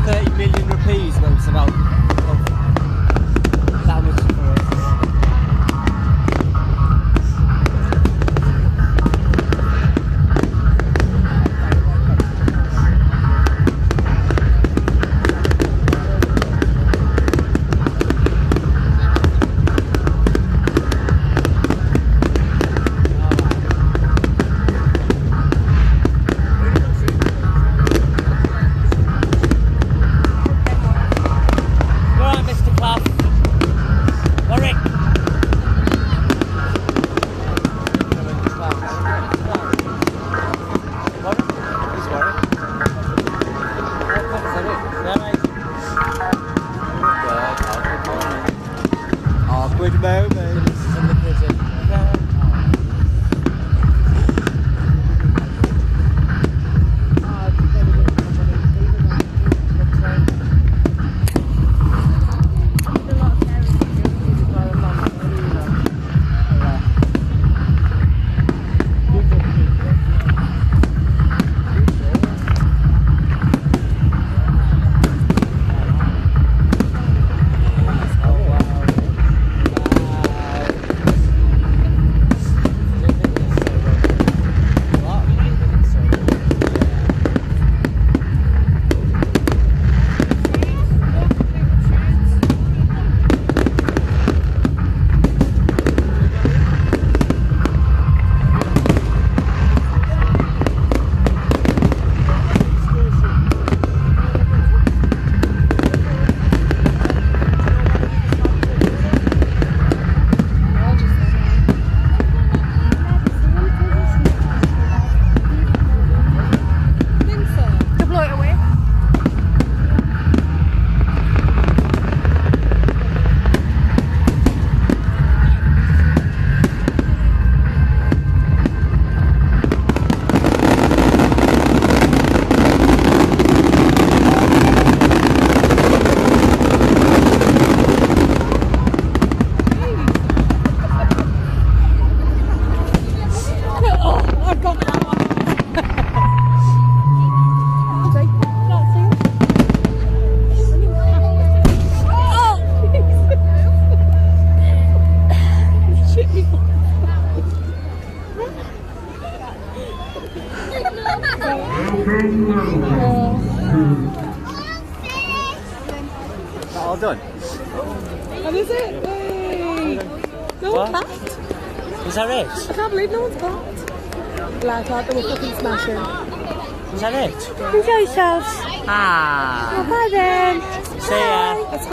30 million rupees worth about that much for it. Awkward moments in the prison. All done. What is it? Hey. No one clapped. Is that it? I can't believe no one's clapped. Well, I thought they were fucking smashing. Is that it? Enjoy yourselves. Ah. Oh, bye then. See ya. Bye.